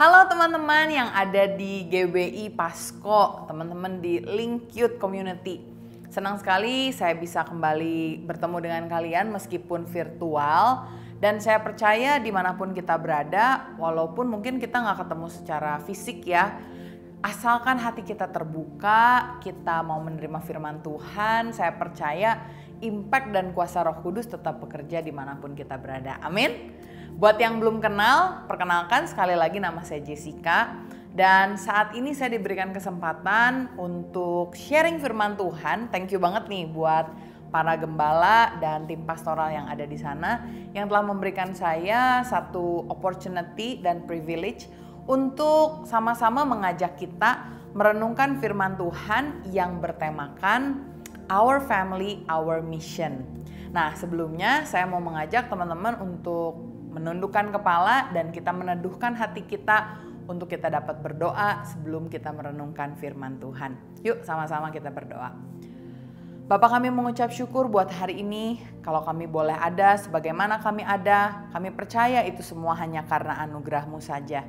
Halo teman-teman yang ada di GBI Pasko, teman-teman di Link Youth Community. Senang sekali saya bisa kembali bertemu dengan kalian meskipun virtual. Dan saya percaya dimanapun kita berada, walaupun mungkin kita nggak ketemu secara fisik ya, asalkan hati kita terbuka, kita mau menerima firman Tuhan, saya percaya impact dan kuasa Roh Kudus tetap bekerja dimanapun kita berada. Amin. Buat yang belum kenal, perkenalkan sekali lagi nama saya Jessica. Dan saat ini saya diberikan kesempatan untuk sharing firman Tuhan. Thank you banget nih buat para gembala dan tim pastoral yang ada di sana yang telah memberikan saya satu opportunity dan privilege untuk sama-sama mengajak kita merenungkan firman Tuhan yang bertemakan Our Family, Our Mission. Nah, sebelumnya saya mau mengajak teman-teman untuk menundukkan kepala dan kita meneduhkan hati kita untuk kita dapat berdoa sebelum kita merenungkan firman Tuhan. Yuk sama-sama kita berdoa. Bapa, kami mengucap syukur buat hari ini. Kalau kami boleh ada sebagaimana kami ada, kami percaya itu semua hanya karena anugerah-Mu saja.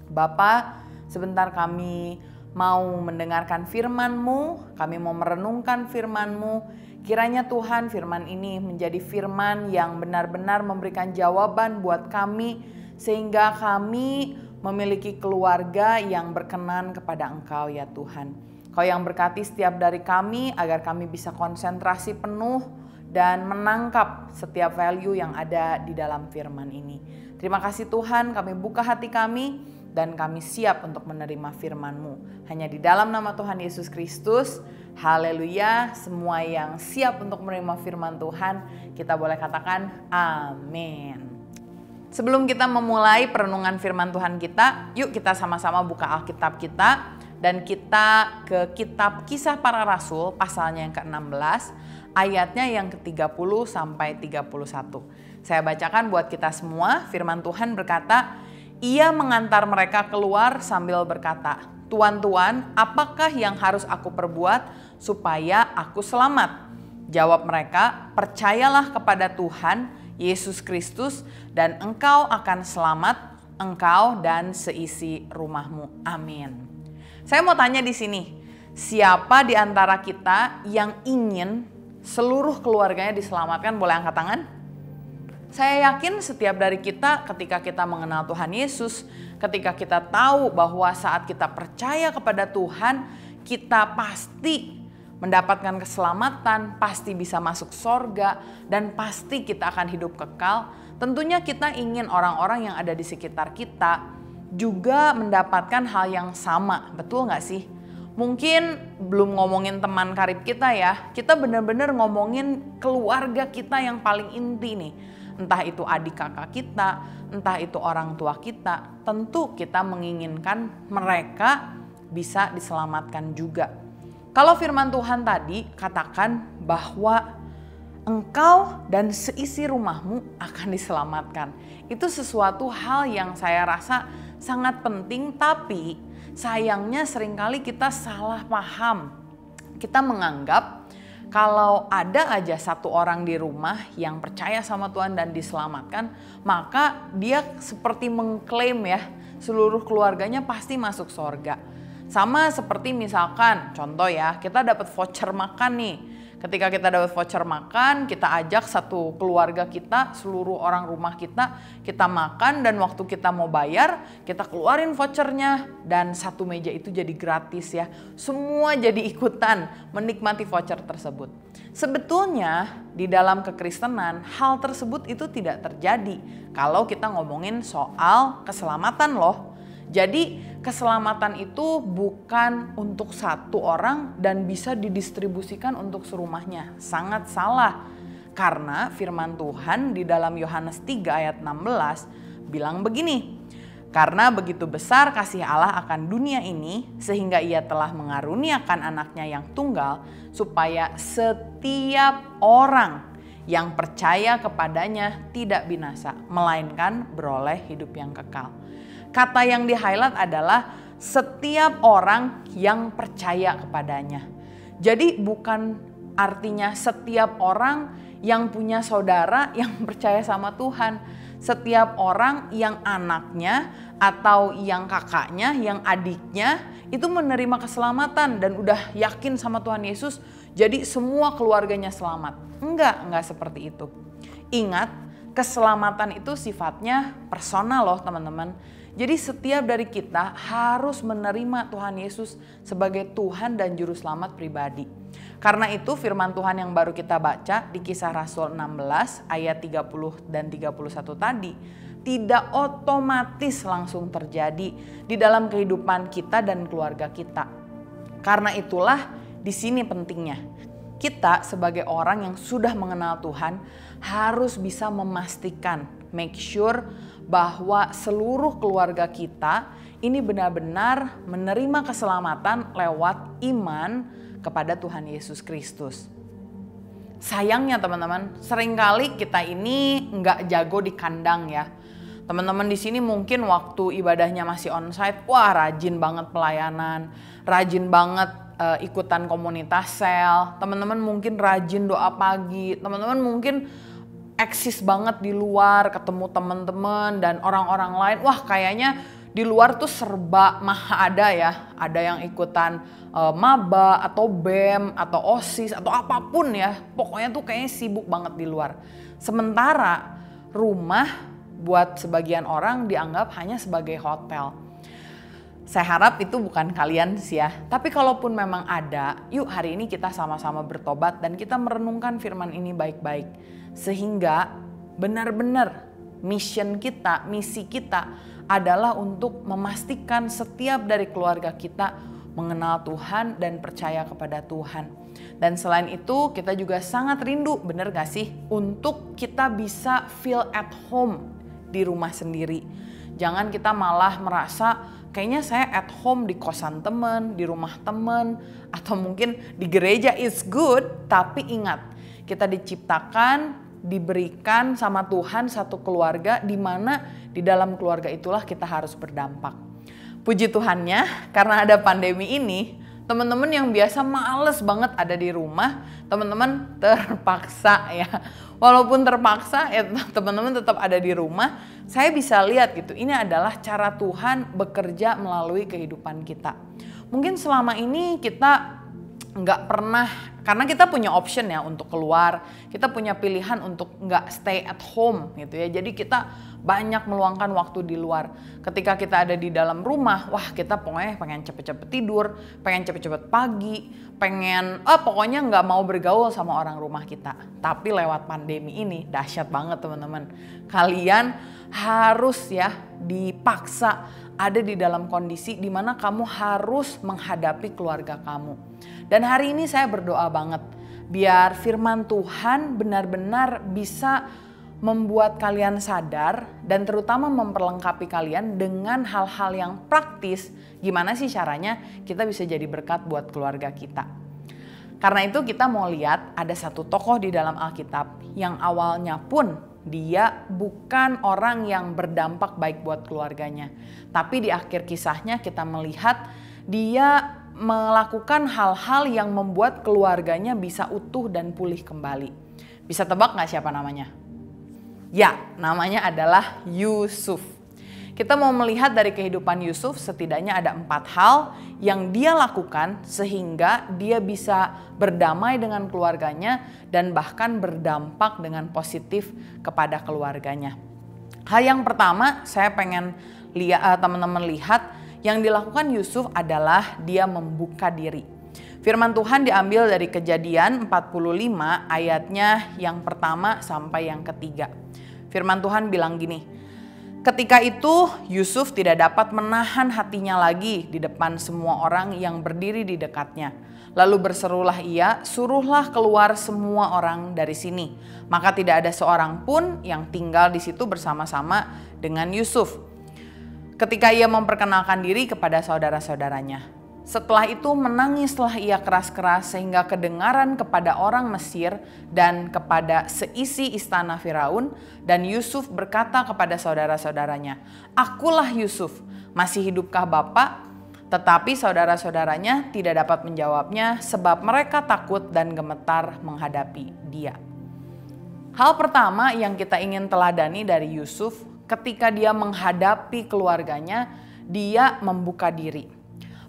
Bapa, sebentar kami mau mendengarkan firman-Mu, kami mau merenungkan firman-Mu. Kiranya Tuhan firman ini menjadi firman yang benar-benar memberikan jawaban buat kami sehingga kami memiliki keluarga yang berkenan kepada Engkau ya Tuhan. Kau yang berkati setiap dari kami agar kami bisa konsentrasi penuh dan menangkap setiap value yang ada di dalam firman ini. Terima kasih Tuhan, kami buka hati kami dan kami siap untuk menerima firman-Mu. Hanya di dalam nama Tuhan Yesus Kristus. Haleluya, semua yang siap untuk menerima firman Tuhan, kita boleh katakan amin. Sebelum kita memulai perenungan firman Tuhan kita, yuk kita sama-sama buka Alkitab kita. Dan kita ke kitab Kisah Para Rasul, pasalnya yang ke-16, ayatnya yang ke-30 sampai 31. Saya bacakan buat kita semua, firman Tuhan berkata, Ia mengantar mereka keluar sambil berkata, Tuan-tuan, apakah yang harus aku perbuat supaya aku selamat? Jawab mereka, percayalah kepada Tuhan Yesus Kristus dan engkau akan selamat, engkau dan seisi rumahmu. Amin. Saya mau tanya di sini, siapa di antara kita yang ingin seluruh keluarganya diselamatkan? Boleh angkat tangan? Saya yakin setiap dari kita ketika kita mengenal Tuhan Yesus, ketika kita tahu bahwa saat kita percaya kepada Tuhan, kita pasti mendapatkan keselamatan, pasti bisa masuk sorga, dan pasti kita akan hidup kekal. Tentunya kita ingin orang-orang yang ada di sekitar kita juga mendapatkan hal yang sama, betul gak sih? Mungkin belum ngomongin teman karib kita ya, kita benar-benar ngomongin keluarga kita yang paling inti nih. Entah itu adik kakak kita, entah itu orang tua kita, tentu kita menginginkan mereka bisa diselamatkan juga. Kalau firman Tuhan tadi katakan bahwa engkau dan seisi rumahmu akan diselamatkan. Itu sesuatu hal yang saya rasa sangat penting, tapi sayangnya seringkali kita salah paham. Kita menganggap kalau ada aja satu orang di rumah yang percaya sama Tuhan dan diselamatkan, maka dia seperti mengklaim ya, seluruh keluarganya pasti masuk surga. Sama seperti misalkan, contoh ya, kita dapat voucher makan nih. Ketika kita dapat voucher makan, kita ajak satu keluarga kita, seluruh orang rumah kita makan dan waktu kita mau bayar, kita keluarin vouchernya dan satu meja itu jadi gratis ya. Semua jadi ikutan menikmati voucher tersebut. Sebetulnya di dalam kekristenan hal tersebut itu tidak terjadi kalau kita ngomongin soal keselamatan loh. Jadi keselamatan itu bukan untuk satu orang dan bisa didistribusikan untuk serumahnya. Sangat salah. Karena firman Tuhan di dalam Yohanes 3 ayat 16 bilang begini. Karena begitu besar kasih Allah akan dunia ini sehingga ia telah mengaruniakan anaknya yang tunggal supaya setiap orang yang percaya kepadanya tidak binasa melainkan beroleh hidup yang kekal. Kata yang di-highlight adalah setiap orang yang percaya kepadanya. Jadi bukan artinya setiap orang yang punya saudara yang percaya sama Tuhan. setiap orang yang anaknya atau yang kakaknya, yang adiknya itu menerima keselamatan dan udah yakin sama Tuhan Yesus, jadi semua keluarganya selamat. Enggak seperti itu. Ingat, keselamatan itu sifatnya personal loh teman-teman. Jadi setiap dari kita harus menerima Tuhan Yesus sebagai Tuhan dan Juru Selamat pribadi. Karena itu firman Tuhan yang baru kita baca di Kisah Rasul 16 ayat 30 dan 31 tadi tidak otomatis langsung terjadi di dalam kehidupan kita dan keluarga kita. Karena itulah di sini pentingnya. Kita sebagai orang yang sudah mengenal Tuhan harus bisa memastikan, make sure bahwa seluruh keluarga kita ini benar-benar menerima keselamatan lewat iman kepada Tuhan Yesus Kristus. Sayangnya teman-teman, seringkali kita ini nggak jago di kandang ya. Teman-teman di sini mungkin waktu ibadahnya masih onsite, wah rajin banget pelayanan, rajin banget ikutan komunitas sel, teman-teman mungkin rajin doa pagi, teman-teman mungkin eksis banget di luar, ketemu teman-teman dan orang-orang lain. Wah kayaknya di luar tuh serba maha ada ya, ada yang ikutan maba atau BEM atau OSIS atau apapun ya, pokoknya tuh kayaknya sibuk banget di luar. Sementara rumah buat sebagian orang dianggap hanya sebagai hotel. Saya harap itu bukan kalian sih ya. Tapi kalaupun memang ada, yuk hari ini kita sama-sama bertobat dan kita merenungkan firman ini baik-baik. Sehingga benar-benar misi kita adalah untuk memastikan setiap dari keluarga kita mengenal Tuhan dan percaya kepada Tuhan. Dan selain itu kita juga sangat rindu, bener gak sih? Untuk kita bisa feel at home di rumah sendiri. Jangan kita malah merasa kayaknya saya at home di kosan teman, di rumah teman, atau mungkin di gereja is good. Tapi ingat, kita diciptakan, diberikan sama Tuhan satu keluarga di mana di dalam keluarga itulah kita harus berdampak. Puji Tuhannya, karena ada pandemi ini, teman-teman yang biasa males banget ada di rumah, teman-teman terpaksa ya. Walaupun terpaksa ya teman-teman tetap ada di rumah. Saya bisa lihat gitu, ini adalah cara Tuhan bekerja melalui kehidupan kita. Mungkin selama ini kita nggak pernah, karena kita punya option ya untuk keluar, kita punya pilihan untuk nggak stay at home gitu ya. Jadi kita banyak meluangkan waktu di luar. Ketika kita ada di dalam rumah, wah kita pokoknya pengen cepet-cepet tidur, pengen cepet-cepet pagi, pengen pokoknya nggak mau bergaul sama orang rumah kita. Tapi lewat pandemi ini dahsyat banget teman-teman. Kalian harus ya dipaksa ada di dalam kondisi di mana kamu harus menghadapi keluarga kamu. Dan hari ini saya berdoa banget biar firman Tuhan benar-benar bisa membuat kalian sadar dan terutama memperlengkapi kalian dengan hal-hal yang praktis. Gimana sih caranya kita bisa jadi berkat buat keluarga kita. Karena itu kita mau lihat ada satu tokoh di dalam Alkitab yang awalnya pun dia bukan orang yang berdampak baik buat keluarganya. Tapi di akhir kisahnya kita melihat dia melakukan hal-hal yang membuat keluarganya bisa utuh dan pulih kembali. Bisa tebak gak siapa namanya? Ya, namanya adalah Yusuf. Kita mau melihat dari kehidupan Yusuf setidaknya ada 4 hal yang dia lakukan sehingga dia bisa berdamai dengan keluarganya dan bahkan berdampak dengan positif kepada keluarganya. Hal yang pertama saya pengen teman-teman lihat yang dilakukan Yusuf adalah dia membuka diri. Firman Tuhan diambil dari Kejadian 45 ayatnya yang pertama sampai yang ketiga. Firman Tuhan bilang gini, ketika itu Yusuf tidak dapat menahan hatinya lagi di depan semua orang yang berdiri di dekatnya. Lalu berserulah ia, suruhlah keluar semua orang dari sini. Maka tidak ada seorang pun yang tinggal di situ bersama-sama dengan Yusuf. Ketika ia memperkenalkan diri kepada saudara-saudaranya. Setelah itu menangislah ia keras-keras sehingga kedengaran kepada orang Mesir dan kepada seisi istana Firaun. Dan Yusuf berkata kepada saudara-saudaranya, "Akulah Yusuf, masih hidupkah Bapak?" Tetapi saudara-saudaranya tidak dapat menjawabnya sebab mereka takut dan gemetar menghadapi dia. Hal pertama yang kita ingin teladani dari Yusuf, ketika dia menghadapi keluarganya, dia membuka diri.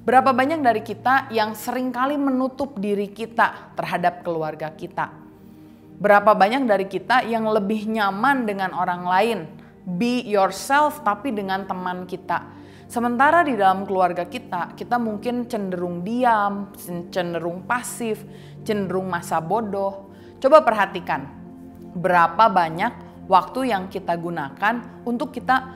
Berapa banyak dari kita yang seringkali menutup diri kita terhadap keluarga kita? Berapa banyak dari kita yang lebih nyaman dengan orang lain? Be yourself tapi dengan teman kita. Sementara di dalam keluarga kita, kita mungkin cenderung diam, cenderung pasif, cenderung masa bodoh. Coba perhatikan. Berapa banyak waktu yang kita gunakan untuk kita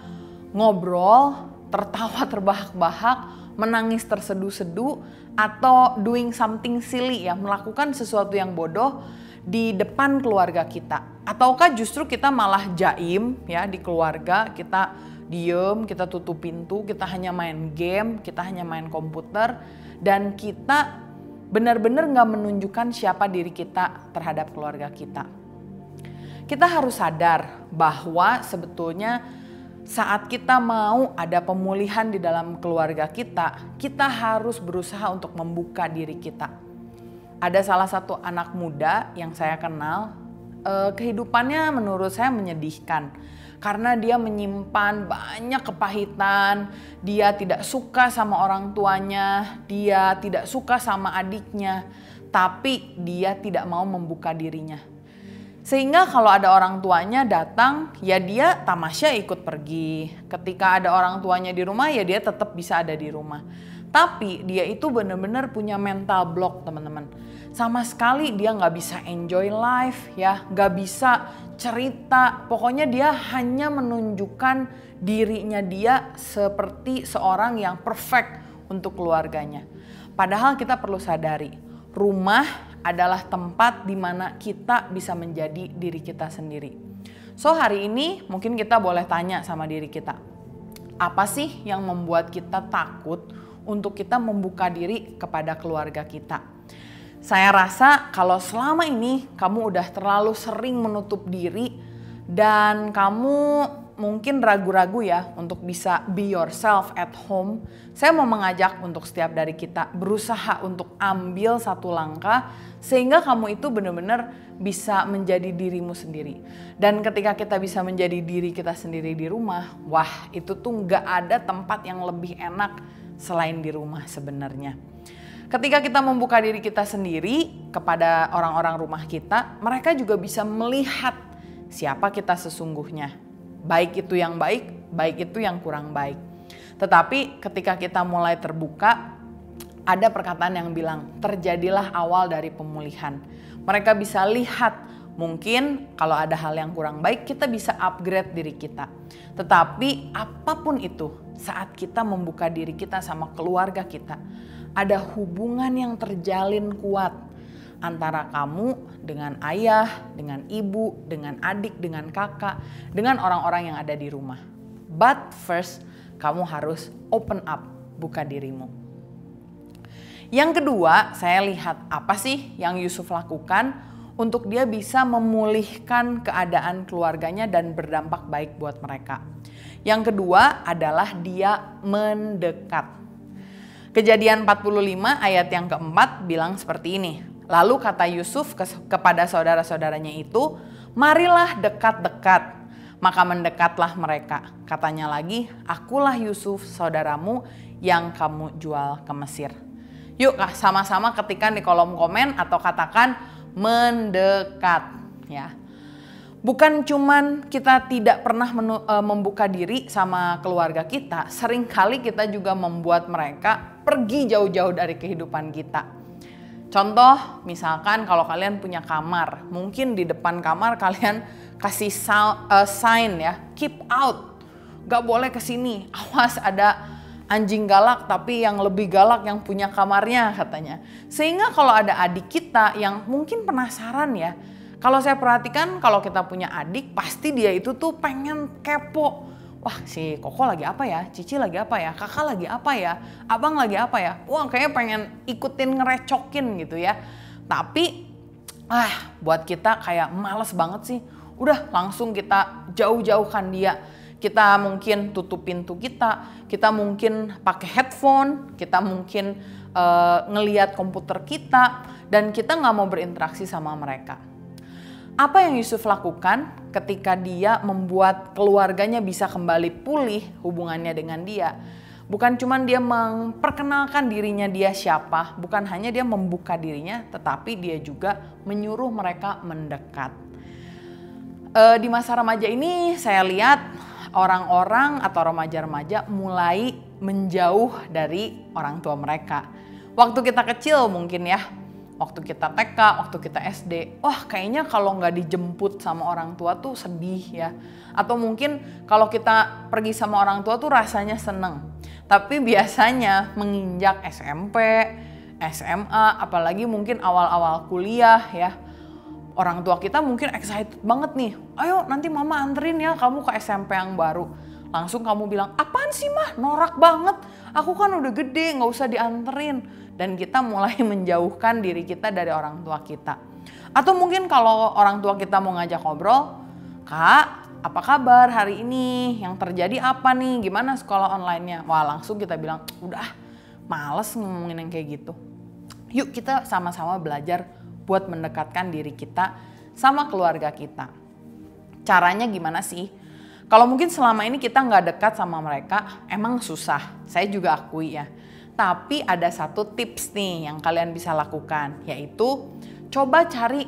ngobrol, tertawa terbahak-bahak, menangis terseduh-seduh, atau doing something silly ya, melakukan sesuatu yang bodoh di depan keluarga kita. Ataukah justru kita malah jaim ya di keluarga, kita diem, kita tutup pintu, kita hanya main game, kita hanya main komputer, dan kita benar-benar gak menunjukkan siapa diri kita terhadap keluarga kita. Kita harus sadar bahwa sebetulnya saat kita mau ada pemulihan di dalam keluarga kita, kita harus berusaha untuk membuka diri kita. Ada salah satu anak muda yang saya kenal, kehidupannya menurut saya menyedihkan. Karena dia menyimpan banyak kepahitan, dia tidak suka sama orang tuanya, dia tidak suka sama adiknya, tapi dia tidak mau membuka dirinya. Sehingga kalau ada orang tuanya datang, ya dia tamasya ikut pergi. Ketika ada orang tuanya di rumah, ya dia tetap bisa ada di rumah. Tapi dia itu benar-benar punya mental block, teman-teman. Sama sekali dia nggak bisa enjoy life, ya, nggak bisa cerita. Pokoknya dia hanya menunjukkan dirinya dia seperti seorang yang perfect untuk keluarganya. Padahal kita perlu sadari, rumah adalah tempat di mana kita bisa menjadi diri kita sendiri. So hari ini mungkin kita boleh tanya sama diri kita, apa sih yang membuat kita takut untuk kita membuka diri kepada keluarga kita? Saya rasa kalau selama ini kamu udah terlalu sering menutup diri dan kamu mungkin ragu-ragu ya untuk bisa be yourself at home, saya mau mengajak untuk setiap dari kita berusaha untuk ambil satu langkah sehingga kamu itu benar-benar bisa menjadi dirimu sendiri. Dan ketika kita bisa menjadi diri kita sendiri di rumah, wah itu tuh nggak ada tempat yang lebih enak selain di rumah sebenarnya. Ketika kita membuka diri kita sendiri kepada orang-orang rumah kita, mereka juga bisa melihat siapa kita sesungguhnya. Baik itu yang baik, baik itu yang kurang baik. Tetapi ketika kita mulai terbuka, ada perkataan yang bilang, terjadilah awal dari pemulihan. Mereka bisa lihat, mungkin kalau ada hal yang kurang baik, kita bisa upgrade diri kita. Tetapi apapun itu, saat kita membuka diri kita sama keluarga kita, ada hubungan yang terjalin kuat antara kamu dengan ayah, dengan ibu, dengan adik, dengan kakak, dengan orang-orang yang ada di rumah. But first, kamu harus open up, buka dirimu. Yang kedua, saya lihat apa sih yang Yusuf lakukan untuk dia bisa memulihkan keadaan keluarganya dan berdampak baik buat mereka. Yang kedua adalah dia mendekat. Kejadian 45 ayat yang keempat bilang seperti ini. Lalu kata Yusuf kepada saudara-saudaranya itu, marilah dekat-dekat. Maka mendekatlah mereka. Katanya lagi, akulah Yusuf saudaramu yang kamu jual ke Mesir. Yuk sama-sama ketikkan di kolom komen atau katakan mendekat. Ya. Bukan cuman kita tidak pernah membuka diri sama keluarga kita, seringkali kita juga membuat mereka pergi jauh-jauh dari kehidupan kita. Contoh, misalkan kalau kalian punya kamar, mungkin di depan kamar kalian kasih sign ya, keep out, gak boleh kesini, awas ada anjing galak tapi yang lebih galak yang punya kamarnya katanya. Sehingga kalau ada adik kita yang mungkin penasaran ya, kalau saya perhatikan kalau kita punya adik pasti dia itu tuh pengen kepo. Wah si Koko lagi apa ya, Cici lagi apa ya, kakak lagi apa ya, abang lagi apa ya. Wah kayaknya pengen ikutin ngerecokin gitu ya. Tapi buat kita kayak males banget sih. Udah langsung kita jauh-jauhkan dia. Kita mungkin tutup pintu kita mungkin pakai headphone, kita mungkin ngelihat komputer kita, dan kita nggak mau berinteraksi sama mereka. Apa yang Yusuf lakukan ketika dia membuat keluarganya bisa kembali pulih hubungannya dengan dia? Bukan cuma dia memperkenalkan dirinya dia siapa, bukan hanya dia membuka dirinya, tetapi dia juga menyuruh mereka mendekat. Di masa remaja ini saya lihat orang-orang atau remaja-remaja mulai menjauh dari orang tua mereka. Waktu kita kecil mungkin ya, waktu kita TK, waktu kita SD, wah kayaknya kalau nggak dijemput sama orang tua tuh sedih ya. Atau mungkin kalau kita pergi sama orang tua tuh rasanya seneng. Tapi biasanya menginjak SMP, SMA, apalagi mungkin awal-awal kuliah ya. Orang tua kita mungkin excited banget nih, ayo nanti mama anterin ya kamu ke SMP yang baru. Langsung kamu bilang, apaan sih mah, norak banget, aku kan udah gede gak usah dianterin. Dan kita mulai menjauhkan diri kita dari orang tua kita. Atau mungkin kalau orang tua kita mau ngajak ngobrol, Kak apa kabar hari ini, yang terjadi apa nih, gimana sekolah online-nya. Wah langsung kita bilang, udah males ngomongin yang kayak gitu. Yuk kita sama-sama belajar buat mendekatkan diri kita sama keluarga kita. Caranya gimana sih? Kalau mungkin selama ini kita nggak dekat sama mereka, emang susah. Saya juga akui ya. Tapi ada satu tips nih yang kalian bisa lakukan, yaitu coba cari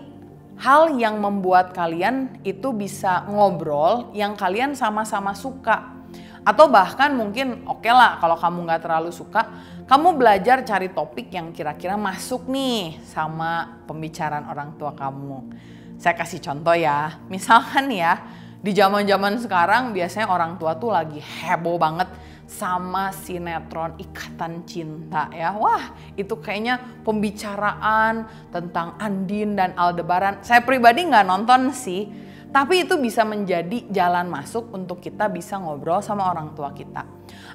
hal yang membuat kalian itu bisa ngobrol yang kalian sama-sama suka. Atau bahkan mungkin oke lah kalau kamu nggak terlalu suka, kamu belajar cari topik yang kira-kira masuk nih sama pembicaraan orang tua kamu. Saya kasih contoh ya, misalkan ya di zaman-zaman sekarang biasanya orang tua tuh lagi heboh banget sama sinetron Ikatan Cinta ya. Wah itu kayaknya pembicaraan tentang Andin dan Aldebaran. Saya pribadi nggak nonton sih, tapi itu bisa menjadi jalan masuk untuk kita bisa ngobrol sama orang tua kita.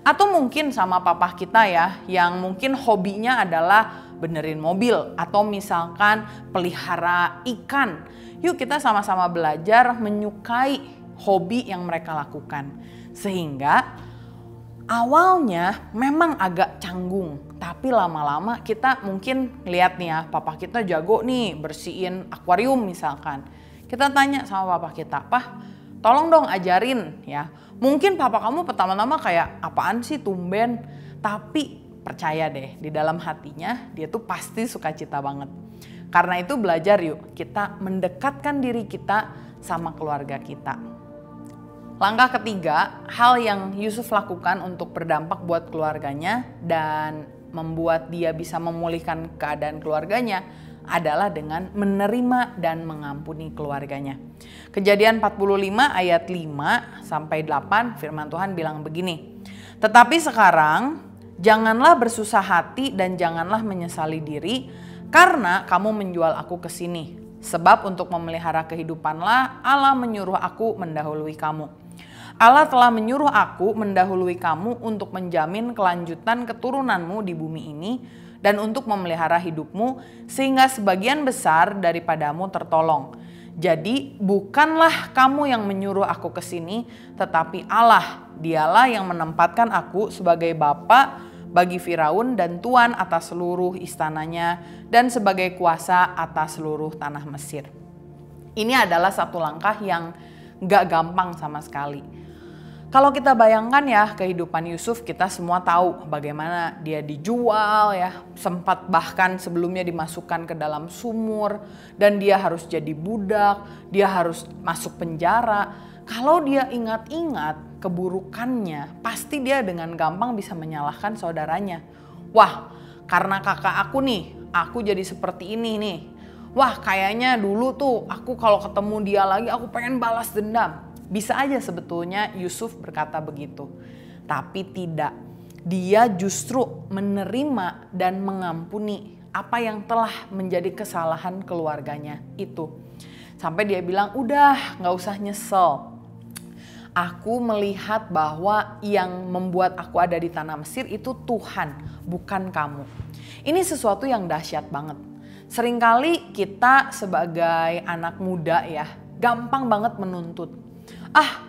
Atau mungkin sama papa kita ya, yang mungkin hobinya adalah benerin mobil. Atau misalkan pelihara ikan. Yuk kita sama-sama belajar menyukai hobi yang mereka lakukan. Sehingga awalnya memang agak canggung. Tapi lama-lama kita mungkin lihat nih ya, papa kita jago nih bersihin akuarium misalkan. Kita tanya sama papa kita, "Pah, tolong dong ajarin ya." Mungkin papa kamu pertama-tama kayak apaan sih tumben, tapi percaya deh di dalam hatinya dia tuh pasti sukacita banget. Karena itu belajar yuk kita mendekatkan diri kita sama keluarga kita. Langkah ketiga, hal yang Yusuf lakukan untuk berdampak buat keluarganya dan membuat dia bisa memulihkan keadaan keluarganya adalah dengan menerima dan mengampuni keluarganya. Kejadian 45 ayat 5 sampai 8 firman Tuhan bilang begini. Tetapi sekarang janganlah bersusah hati dan janganlah menyesali diri karena kamu menjual aku ke sini. Sebab untuk memelihara kehidupanlah Allah menyuruh aku mendahului kamu. Allah telah menyuruh aku mendahului kamu untuk menjamin kelanjutan keturunanmu di bumi ini dan untuk memelihara hidupmu sehingga sebagian besar daripadamu tertolong. Jadi bukanlah kamu yang menyuruh aku ke sini, tetapi Allah, dialah yang menempatkan aku sebagai bapa bagi Firaun dan tuan atas seluruh istananya dan sebagai kuasa atas seluruh tanah Mesir. Ini adalah satu langkah yang gak gampang sama sekali. Kalau kita bayangkan ya kehidupan Yusuf, kita semua tahu bagaimana dia dijual ya, sempat bahkan sebelumnya dimasukkan ke dalam sumur dan dia harus jadi budak, dia harus masuk penjara. Kalau dia ingat-ingat keburukannya, pasti dia dengan gampang bisa menyalahkan saudaranya. Wah, karena kakak aku nih, aku jadi seperti ini nih. Wah, kayaknya dulu tuh aku kalau ketemu dia lagi aku pengen balas dendam. Bisa aja sebetulnya Yusuf berkata begitu, tapi tidak. Dia justru menerima dan mengampuni apa yang telah menjadi kesalahan keluarganya itu. Sampai dia bilang, udah gak usah nyesel. Aku melihat bahwa yang membuat aku ada di tanah Mesir itu Tuhan, bukan kamu. Ini sesuatu yang dahsyat banget. Seringkali kita sebagai anak muda ya, gampang banget menuntut.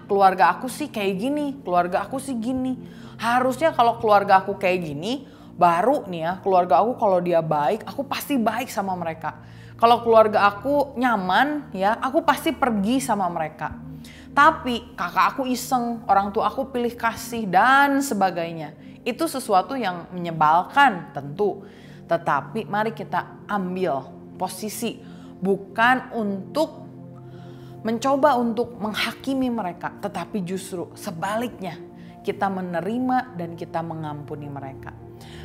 Keluarga aku sih kayak gini, keluarga aku sih gini. Harusnya kalau keluarga aku kayak gini, baru nih ya keluarga aku kalau dia baik, aku pasti baik sama mereka. Kalau keluarga aku nyaman ya, aku pasti pergi sama mereka. Tapi kakak aku iseng, orang tua aku pilih kasih dan sebagainya. Itu sesuatu yang menyebalkan tentu. Tetapi mari kita ambil posisi bukan untuk mencoba untuk menghakimi mereka, tetapi justru sebaliknya kita menerima dan kita mengampuni mereka.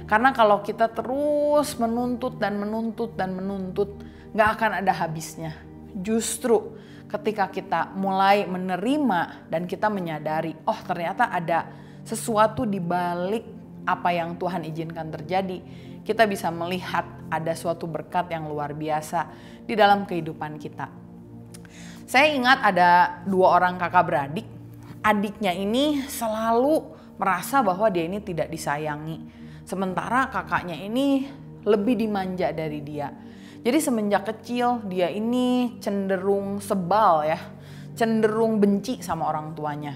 Karena kalau kita terus menuntut dan menuntut dan menuntut, gak akan ada habisnya. Justru ketika kita mulai menerima dan kita menyadari, oh ternyata ada sesuatu di balik apa yang Tuhan izinkan terjadi, kita bisa melihat ada suatu berkat yang luar biasa di dalam kehidupan kita. Saya ingat ada 2 orang kakak beradik. Adiknya ini selalu merasa bahwa dia ini tidak disayangi. Sementara kakaknya ini lebih dimanja dari dia. Jadi semenjak kecil dia ini cenderung sebal ya. Cenderung benci sama orang tuanya.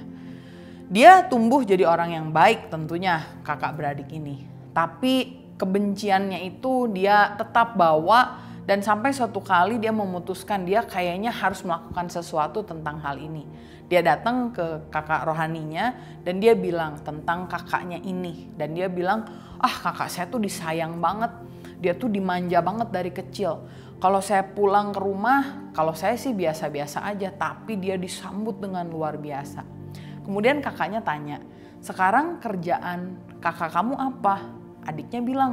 Dia tumbuh jadi orang yang baik tentunya kakak beradik ini. Tapi kebenciannya itu dia tetap bawa. Dan sampai suatu kali dia memutuskan dia kayaknya harus melakukan sesuatu tentang hal ini. Dia datang ke kakak rohaninya dan dia bilang tentang kakaknya ini. Dan dia bilang, kakak saya tuh disayang banget. Dia tuh dimanja banget dari kecil. Kalau saya pulang ke rumah, kalau saya sih biasa-biasa aja. Tapi dia disambut dengan luar biasa. Kemudian kakaknya tanya, sekarang kerjaan kakak kamu apa? Adiknya bilang,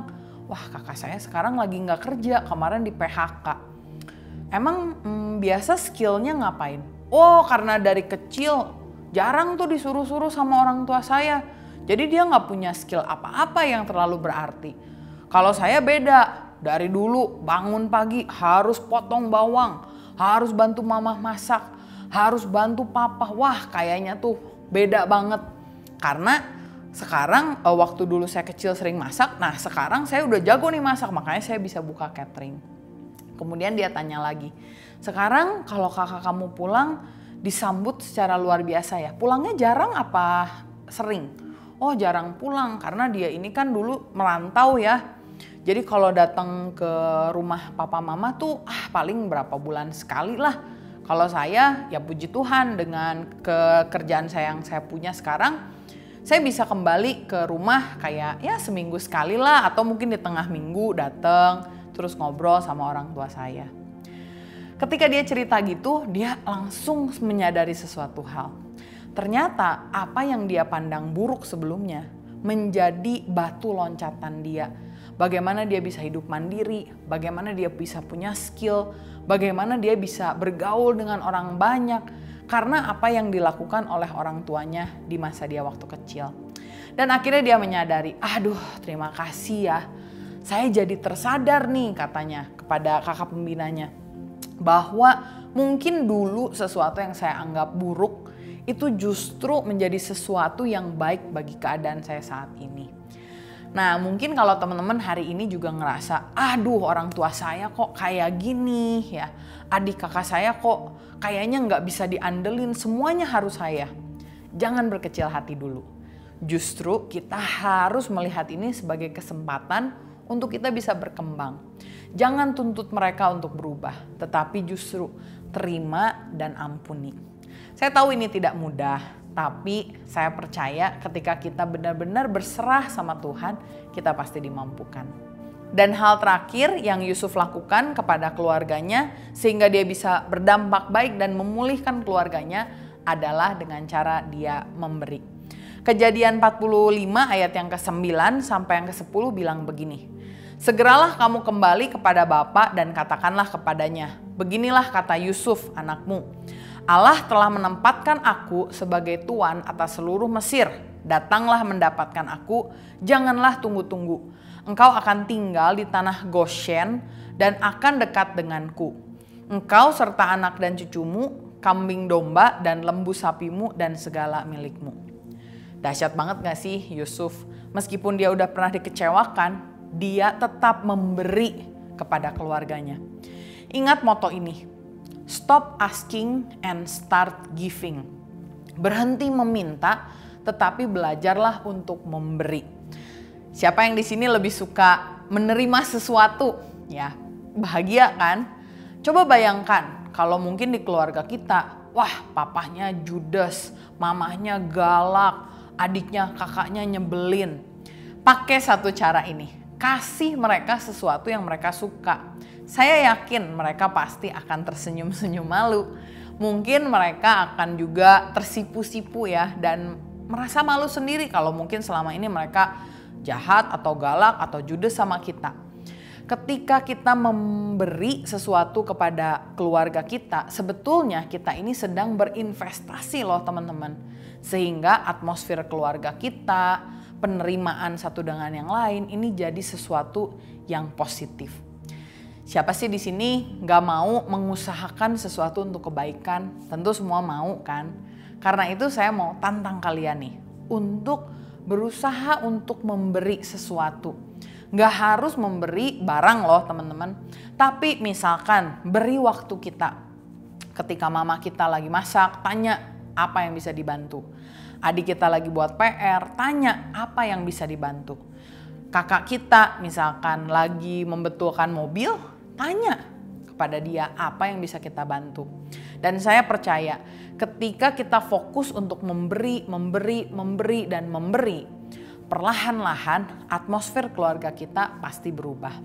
wah kakak saya sekarang lagi nggak kerja, kemarin di PHK. Emang biasa skillnya ngapain? Oh karena dari kecil jarang tuh disuruh-suruh sama orang tua saya. Jadi dia nggak punya skill apa-apa yang terlalu berarti. Kalau saya beda, dari dulu bangun pagi harus potong bawang, harus bantu mama masak, harus bantu papa. Wah kayaknya tuh beda banget. Karena sekarang waktu dulu saya kecil sering masak, nah sekarang saya udah jago nih masak, makanya saya bisa buka catering. Kemudian dia tanya lagi, sekarang kalau kakak kamu pulang disambut secara luar biasa ya, pulangnya jarang apa sering? Oh jarang pulang karena dia ini kan dulu merantau ya. Jadi kalau datang ke rumah papa mama tuh paling berapa bulan sekali lah. Kalau saya ya puji Tuhan dengan kerjaan saya yang saya punya sekarang, saya bisa kembali ke rumah kayak ya seminggu sekali lah atau mungkin di tengah minggu datang terus ngobrol sama orang tua saya. Ketika dia cerita gitu, dia langsung menyadari sesuatu hal. Ternyata apa yang dia pandang buruk sebelumnya menjadi batu loncatan dia. Bagaimana dia bisa hidup mandiri, bagaimana dia bisa punya skill, bagaimana dia bisa bergaul dengan orang banyak. Karena apa yang dilakukan oleh orang tuanya di masa dia waktu kecil. Dan akhirnya dia menyadari, aduh terima kasih ya. Saya jadi tersadar nih katanya kepada kakak pembinanya. Bahwa mungkin dulu sesuatu yang saya anggap buruk itu justru menjadi sesuatu yang baik bagi keadaan saya saat ini. Nah mungkin kalau teman-teman hari ini juga ngerasa, aduh orang tua saya kok kayak gini ya. Adik kakak saya kok kayaknya nggak bisa diandelin, semuanya harus saya. Jangan berkecil hati dulu. Justru kita harus melihat ini sebagai kesempatan untuk kita bisa berkembang. Jangan tuntut mereka untuk berubah, tetapi justru terima dan ampuni. Saya tahu ini tidak mudah, tapi saya percaya ketika kita benar-benar berserah sama Tuhan, kita pasti dimampukan. Dan hal terakhir yang Yusuf lakukan kepada keluarganya sehingga dia bisa berdampak baik dan memulihkan keluarganya adalah dengan cara dia memberi. Kejadian 45 ayat yang ke-9 sampai yang ke-10 bilang begini. Segeralah kamu kembali kepada Bapa dan katakanlah kepadanya, beginilah kata Yusuf anakmu. Allah telah menempatkan aku sebagai tuan atas seluruh Mesir. Datanglah mendapatkan aku, janganlah tunggu-tunggu. Engkau akan tinggal di tanah Goshen dan akan dekat denganku. Engkau serta anak dan cucumu, kambing domba dan lembu sapimu dan segala milikmu. Dahsyat banget gak sih Yusuf? Meskipun dia udah pernah dikecewakan, dia tetap memberi kepada keluarganya. Ingat moto ini, stop asking and start giving. Berhenti meminta, tetapi belajarlah untuk memberi. Siapa yang di sini lebih suka menerima sesuatu? Ya, bahagia kan? Coba bayangkan kalau mungkin di keluarga kita, wah papahnya judes, mamahnya galak, adiknya kakaknya nyebelin. Pakai satu cara ini, kasih mereka sesuatu yang mereka suka. Saya yakin mereka pasti akan tersenyum-senyum malu. Mungkin mereka akan juga tersipu-sipu ya dan merasa malu sendiri kalau mungkin selama ini mereka jahat atau galak atau judes sama kita. Ketika kita memberi sesuatu kepada keluarga kita, sebetulnya kita ini sedang berinvestasi loh teman-teman. Sehingga atmosfer keluarga kita, penerimaan satu dengan yang lain ini jadi sesuatu yang positif. Siapa sih di sini nggak mau mengusahakan sesuatu untuk kebaikan? Tentu semua mau kan? Karena itu saya mau tantang kalian nih untuk berusaha untuk memberi sesuatu. Nggak harus memberi barang loh teman-teman. Tapi misalkan beri waktu kita. Ketika mama kita lagi masak, tanya apa yang bisa dibantu. Adik kita lagi buat PR, tanya apa yang bisa dibantu. Kakak kita misalkan lagi membetulkan mobil, tanya kepada dia apa yang bisa kita bantu. Dan saya percaya ketika kita fokus untuk memberi, dan memberi, perlahan-lahan atmosfer keluarga kita pasti berubah.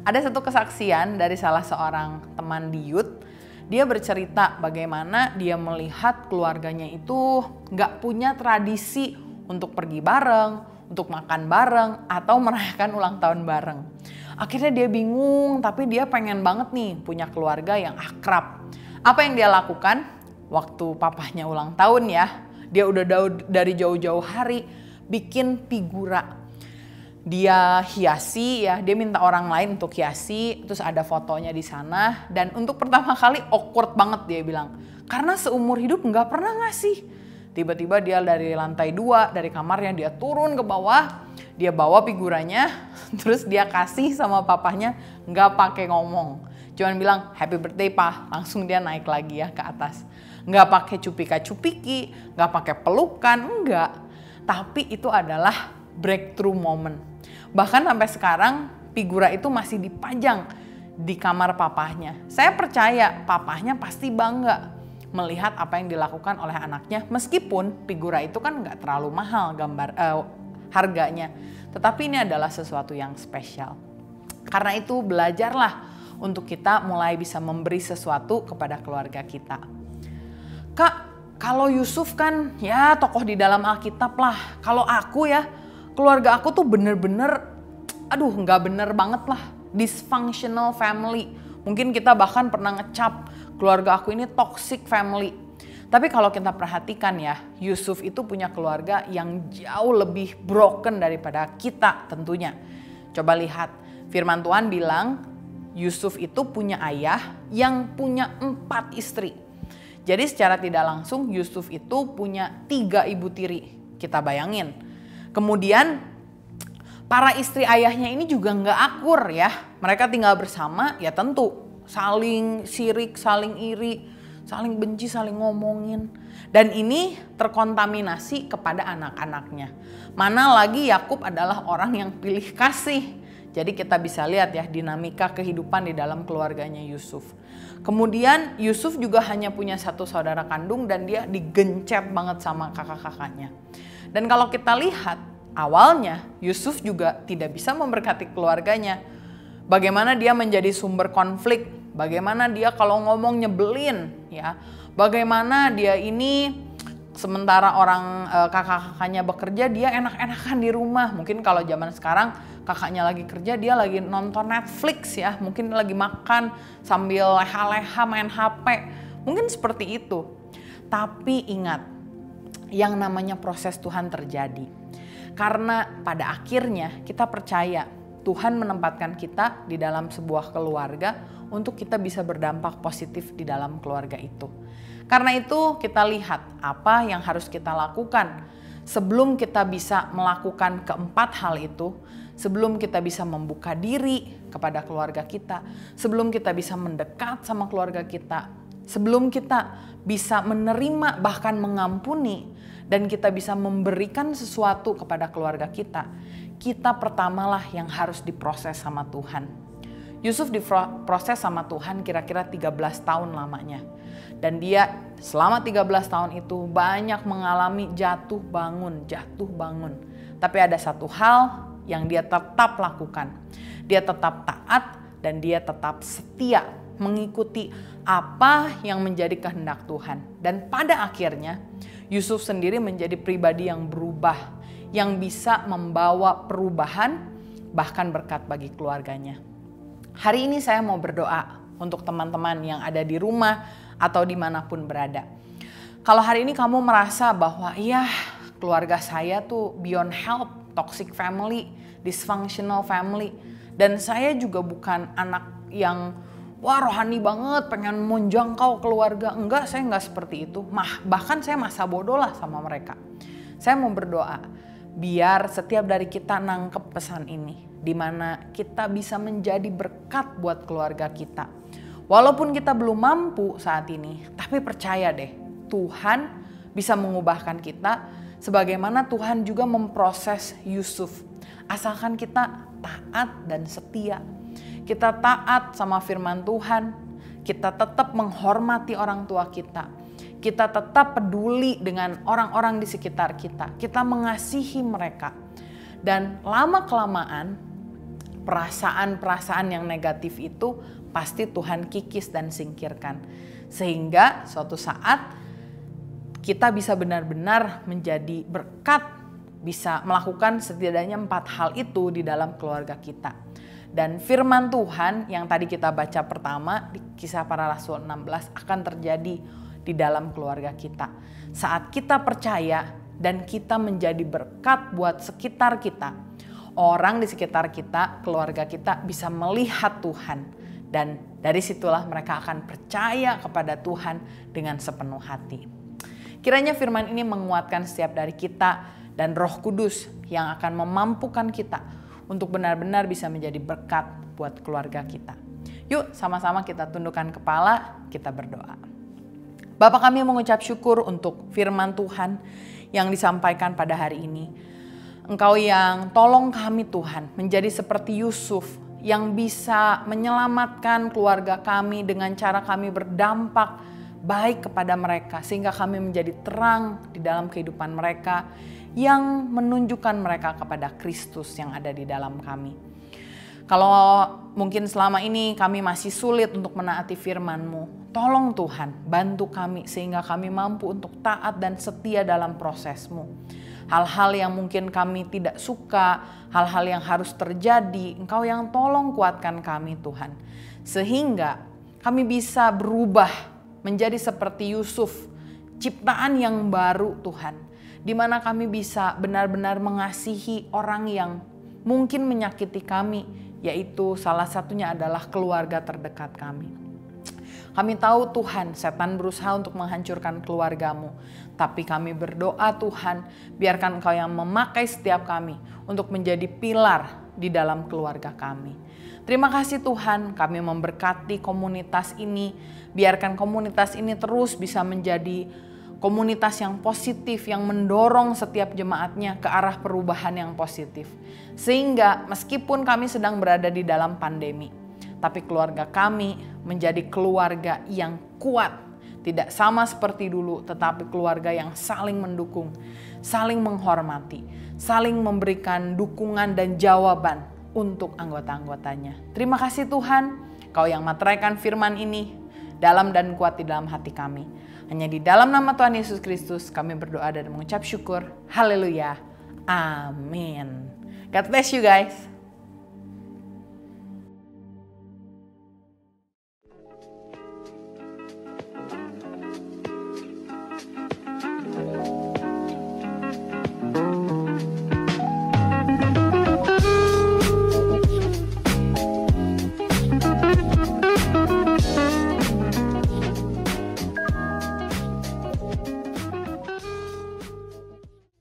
Ada satu kesaksian dari salah seorang teman di youth. Dia bercerita bagaimana dia melihat keluarganya itu nggak punya tradisi untuk pergi bareng, untuk makan bareng, atau merayakan ulang tahun bareng. Akhirnya dia bingung, tapi dia pengen banget nih punya keluarga yang akrab. Apa yang dia lakukan? Waktu papahnya ulang tahun ya, dia udah dari jauh-jauh hari bikin figura. Dia hiasi ya, dia minta orang lain untuk hiasi, terus ada fotonya di sana. Dan untuk pertama kali awkward banget dia bilang, karena seumur hidup nggak pernah ngasih. Tiba-tiba dia dari lantai 2, dari kamarnya dia turun ke bawah, dia bawa figuranya, terus dia kasih sama papahnya, nggak pakai ngomong. Cuman bilang happy birthday pa, langsung dia naik lagi ya ke atas. Nggak pakai cupika-cupiki, nggak pakai pelukan, enggak. Tapi itu adalah breakthrough moment. Bahkan sampai sekarang figura itu masih dipajang di kamar papahnya. Saya percaya papahnya pasti bangga melihat apa yang dilakukan oleh anaknya. Meskipun figura itu kan nggak terlalu mahal harganya. Tetapi ini adalah sesuatu yang spesial. Karena itu belajarlah untuk kita mulai bisa memberi sesuatu kepada keluarga kita. Kak, kalau Yusuf kan ya tokoh di dalam Alkitab lah. Kalau aku ya, keluarga aku tuh bener-bener, nggak bener banget lah. Dysfunctional family. Mungkin kita bahkan pernah ngecap keluarga aku ini toxic family. Tapi kalau kita perhatikan ya, Yusuf itu punya keluarga yang jauh lebih broken daripada kita tentunya. Coba lihat, firman Tuhan bilang Yusuf itu punya ayah yang punya 4 istri. Jadi secara tidak langsung Yusuf itu punya 3 ibu tiri. Kita bayangin. Kemudian para istri ayahnya ini juga nggak akur ya. Mereka tinggal bersama ya tentu saling sirik, saling iri, saling benci, saling ngomongin. Dan ini terkontaminasi kepada anak-anaknya. Mana lagi Yakub adalah orang yang pilih kasih. Jadi kita bisa lihat ya dinamika kehidupan di dalam keluarganya Yusuf. Kemudian Yusuf juga hanya punya 1 saudara kandung dan dia digencet banget sama kakak-kakaknya. Dan kalau kita lihat awalnya Yusuf juga tidak bisa memberkati keluarganya. Bagaimana dia menjadi sumber konflik, bagaimana dia kalau ngomong nyebelin ya. Bagaimana dia ini sementara orang kakak-kakaknya bekerja dia enak-enakan di rumah. Mungkin kalau zaman sekarang kakaknya lagi kerja dia lagi nonton Netflix ya. Mungkin lagi makan sambil leha-leha main HP. Mungkin seperti itu. Tapi ingat, yang namanya proses Tuhan terjadi. Karena pada akhirnya kita percaya Tuhan menempatkan kita di dalam sebuah keluarga untuk kita bisa berdampak positif di dalam keluarga itu. Karena itu kita lihat apa yang harus kita lakukan sebelum kita bisa melakukan keempat hal itu, sebelum kita bisa membuka diri kepada keluarga kita, sebelum kita bisa mendekat sama keluarga kita, sebelum kita bisa menerima bahkan mengampuni dan kita bisa memberikan sesuatu kepada keluarga kita, kita pertamalah yang harus diproses sama Tuhan. Yusuf diproses sama Tuhan kira-kira 13 tahun lamanya. Dan dia selama 13 tahun itu banyak mengalami jatuh bangun. Tapi ada satu hal yang dia tetap lakukan. Dia tetap taat dan dia tetap setia mengikuti apa yang menjadi kehendak Tuhan. Dan pada akhirnya Yusuf sendiri menjadi pribadi yang berubah, yang bisa membawa perubahan bahkan berkat bagi keluarganya. Hari ini saya mau berdoa untuk teman-teman yang ada di rumah atau dimanapun berada. Kalau hari ini kamu merasa bahwa keluarga saya tuh beyond help, toxic family, dysfunctional family, dan saya juga bukan anak yang rohani banget, pengen menjangkau keluarga. Enggak, saya enggak seperti itu. Bahkan saya masa bodoh lah sama mereka. Saya mau berdoa biar setiap dari kita nangkep pesan ini, di mana kita bisa menjadi berkat buat keluarga kita. Walaupun kita belum mampu saat ini, tapi percaya deh, Tuhan bisa mengubahkan kita sebagaimana Tuhan juga memproses Yusuf. Asalkan kita taat dan setia. Kita taat sama firman Tuhan, kita tetap menghormati orang tua kita. Kita tetap peduli dengan orang-orang di sekitar kita. Kita mengasihi mereka. Dan lama-kelamaan perasaan-perasaan yang negatif itu pasti Tuhan kikis dan singkirkan. Sehingga suatu saat kita bisa benar-benar menjadi berkat, bisa melakukan setidaknya 4 hal itu di dalam keluarga kita. Dan firman Tuhan yang tadi kita baca pertama di Kisah Para Rasul 16 akan terjadi di dalam keluarga kita. Saat kita percaya dan kita menjadi berkat buat sekitar kita, orang di sekitar kita, keluarga kita bisa melihat Tuhan. Dan dari situlah mereka akan percaya kepada Tuhan dengan sepenuh hati. Kiranya firman ini menguatkan setiap dari kita dan Roh Kudus yang akan memampukan kita untuk benar-benar bisa menjadi berkat buat keluarga kita. Yuk sama-sama kita tundukkan kepala, kita berdoa. Bapa, kami mengucap syukur untuk firman Tuhan yang disampaikan pada hari ini. Engkau yang tolong kami Tuhan menjadi seperti Yusuf yang bisa menyelamatkan keluarga kami dengan cara kami berdampak baik kepada mereka. Sehingga kami menjadi terang di dalam kehidupan mereka yang menunjukkan mereka kepada Kristus yang ada di dalam kami. Kalau mungkin selama ini kami masih sulit untuk menaati firman-Mu, tolong Tuhan bantu kami sehingga kami mampu untuk taat dan setia dalam proses-Mu. Hal-hal yang mungkin kami tidak suka, hal-hal yang harus terjadi, Engkau yang tolong kuatkan kami Tuhan. Sehingga kami bisa berubah menjadi seperti Yusuf, ciptaan yang baru Tuhan. Di mana kami bisa benar-benar mengasihi orang yang mungkin menyakiti kami, yaitu salah satunya adalah keluarga terdekat kami. Kami tahu Tuhan, setan berusaha untuk menghancurkan keluarga-Mu. Tapi kami berdoa Tuhan, biarkan Engkau yang memakai setiap kami untuk menjadi pilar di dalam keluarga kami. Terima kasih Tuhan, kami memberkati komunitas ini. Biarkan komunitas ini terus bisa menjadi komunitas yang positif, yang mendorong setiap jemaatnya ke arah perubahan yang positif. Sehingga meskipun kami sedang berada di dalam pandemi, tapi keluarga kami menjadi keluarga yang kuat. Tidak sama seperti dulu, tetapi keluarga yang saling mendukung, saling menghormati, saling memberikan dukungan dan jawaban untuk anggota-anggotanya. Terima kasih Tuhan, Kau yang materaikan firman ini dalam dan kuat di dalam hati kami. Hanya di dalam nama Tuhan Yesus Kristus kami berdoa dan mengucap syukur. Haleluya. Amin. God bless you guys.